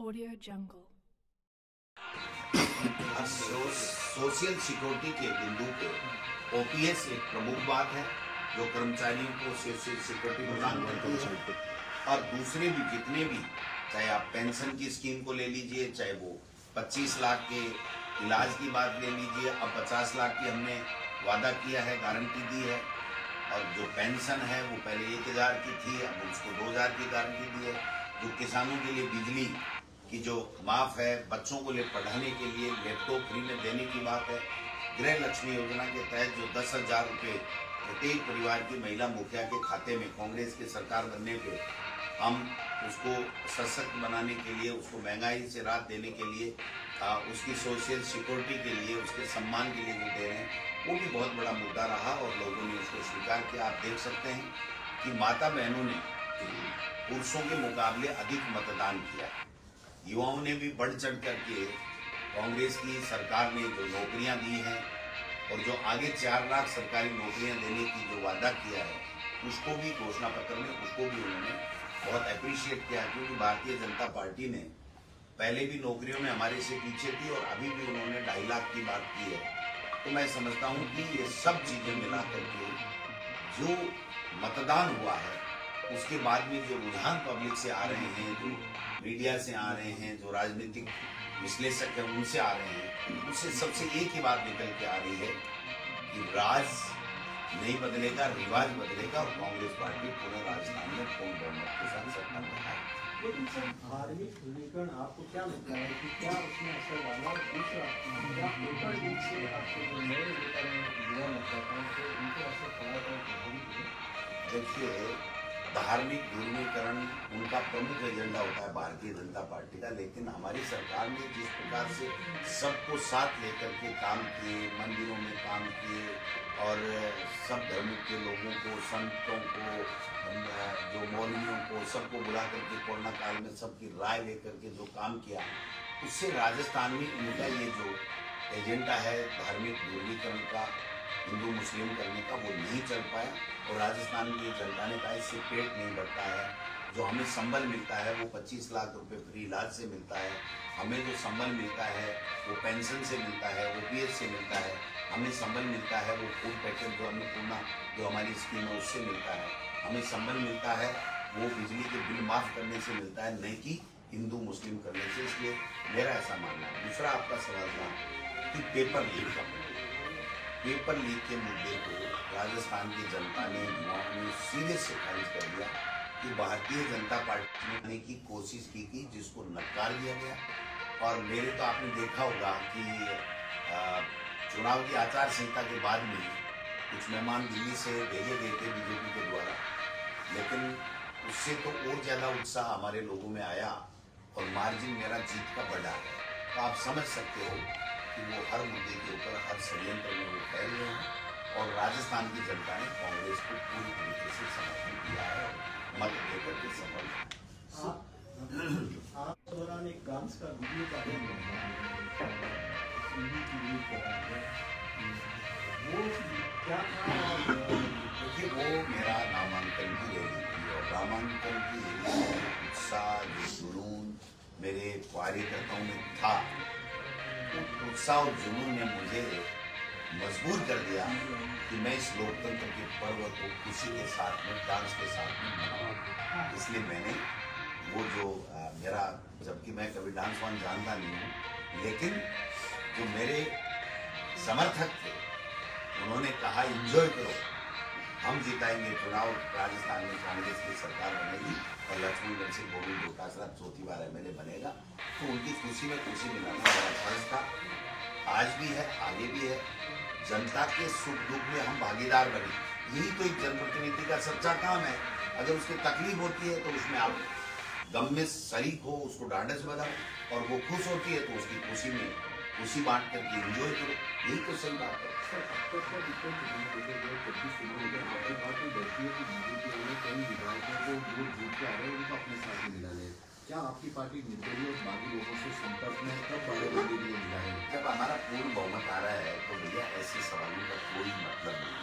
Audio Jungle. Social security के बिंदु पे ओपीएस एक प्रमुख बात है जो कर्मचारियों को सोशल सिक्योरिटी प्रदान करती है। और दूसरे भी जितने भी, चाहे आप पेंशन की स्कीम को ले लीजिए, चाहे वो 25 लाख के इलाज की बात ले लीजिए, अब 50 लाख की हमने वादा किया है, गारंटी दी है। और जो पेंशन है वो पहले 1000 की थी, अब उसको 2000 की गारंटी दी है। जो किसानों के लिए बिजली की जो माफ है, बच्चों को लिए पढ़ाने के लिए लैपटॉप फ्री में देने की बात है। गृह लक्ष्मी योजना के तहत जो 10,000 रुपये प्रत्येक परिवार की महिला मुखिया के खाते में कांग्रेस की सरकार बनने पे हम उसको सशक्त बनाने के लिए, उसको महंगाई से राहत देने के लिए, उसकी सोशल सिक्योरिटी के लिए, उसके सम्मान के लिए जो दे रहे हैं, वो भी बहुत बड़ा मुद्दा रहा और लोगों ने उसको स्वीकार किया। आप देख सकते हैं कि माता बहनों ने पुरुषों के मुकाबले अधिक मतदान किया। युवाओं ने भी बढ़ चढ़ करके कांग्रेस की सरकार ने जो नौकरियां दी हैं और जो आगे 4 लाख सरकारी नौकरियां देने की जो वादा किया है, उसको भी घोषणा पत्र में उसको भी उन्होंने बहुत अप्रिशिएट किया। क्योंकि भारतीय जनता पार्टी ने पहले भी नौकरियों में हमारे से पीछे थी और अभी भी उन्होंने 2.5 लाख की बात की है। तो मैं समझता हूँ कि ये सब चीजें मिला करके जो मतदान हुआ है, उसके बाद में जो रुझान पब्लिक से आ रहे हैं, जो मीडिया से आ रहे हैं, जो राजनीतिक विश्लेषक हैं उनसे आ रहे हैं, उससे सबसे एक ही बात निकल के आ रही है कि राज नहीं बदलेगा, रिवाज बदलेगा और कांग्रेस पार्टी पूरे राजस्थान में पूर्ण बहुमत के साथ सत्ता में है। लेकिन सर, धार्मिक ध्रुवीकरण आपको क्या लगता है कि क्या उसमें असर डाला? और दूसरा, क्या पेपर लीक से आपके जो नए नेता युवा मतदाताओं को उनको असर पड़ा था? देखिए, धार्मिक ध्रुवीकरण उनका प्रमुख एजेंडा होता है भारतीय जनता पार्टी का, लेकिन हमारी सरकार ने जिस प्रकार से सबको साथ लेकर के काम किए, मंदिरों में काम किए और सब धर्म के लोगों को, संतों को, जो मौलवियों को, सबको बुला करके कोरोना काल में सबकी राय लेकर के जो काम किया, उससे राजस्थान में उनका ये जो एजेंडा है धार्मिक ध्रुवीकरण का, हिंदू मुस्लिम करने का, वो नहीं चल पाया। और राजस्थान की जनता ने कहा इससे पेट नहीं भरता है। जो हमें संबल मिलता है वो 25 लाख रुपए फ्री इलाज से मिलता है, हमें जो संबल मिलता है वो पेंशन से मिलता है, ओपीएस से मिलता है, हमें संबल मिलता है वो फूड पैकेट जो अन्नपूर्णा जो हमारी स्कीम है उससे मिलता है, हमें संबल मिलता है वो बिजली के बिल माफ करने से मिलता है, नहीं कि हिंदू मुस्लिम करने से। इसलिए मेरा ऐसा मानना है। दूसरा आपका सवाल था कि पेपर लीक का, पेपर लीक के मुद्दे को राजस्थान की जनता ने, युवाओं ने सीरियस से खारिज कर दिया कि भारतीय जनता पार्टी ने की कोशिश की जिसको नकार दिया गया। और मेरे तो आपने देखा होगा कि चुनाव की आचार संहिता के बाद में कुछ मेहमान दिल्ली से भेजे गए थे बीजेपी के द्वारा, लेकिन उससे तो और ज़्यादा उत्साह हमारे लोगों में आया और मार्जिन मेरा जीत का बढ़ा है। तो आप समझ सकते हो कि वो हर मुद्दे के ऊपर, हर षड्यंत्र में वो फैल रहे हैं और राजस्थान की जनता ने कांग्रेस को पूरी तरीके से समर्थन दिया है और मत देकर के सफल है। आप दौरान एक डांस का वीडियो का वो क्या था? देखिए, वो मेरा नामांकन की रैली थी और नामांकन की रैली में उत्साह, जुनून मेरे कार्यकर्ताओं में था। तो उत्साह और जुनून ने मुझे मजबूर कर दिया कि मैं इस लोकतंत्र के पर्व को खुशी के साथ में, डांस के साथ में मनाऊं। इसलिए मैंने वो जो मेरा, जबकि मैं कभी डांस वान जानता नहीं हूँ, लेकिन जो मेरे समर्थक थे उन्होंने कहा एंजॉय करो, हम जिताएंगे चुनाव, राजस्थान में कांग्रेस की सरकार बनेगी और लक्ष्मीगढ़ से गोविंद डोटासरा चौथी बार एमएलए बनेगा। तो उनकी खुशी में खुशी मिलाना मेरा फर्ज था, आज भी है, आगे भी है। जनता के सुख दुख में हम भागीदार बने, यही तो एक जनप्रतिनिधि का सच्चा काम है। अगर उसकी तकलीफ होती है तो उसमें आप गम में शरीक हो, उसको ढांढस बनाओ, और वो खुश होती है तो उसकी खुशी में खुशी बांट करके एंजॉय करो, यही तो सही बात है। क्या आपकी पार्टी निर्दलीय और बागी लोगों से संपर्क में कब बारे में मिला है? जब हमारा पूर्ण बहुमत आ रहा है तो भैया ऐसे सवालों का कोई मतलब नहीं।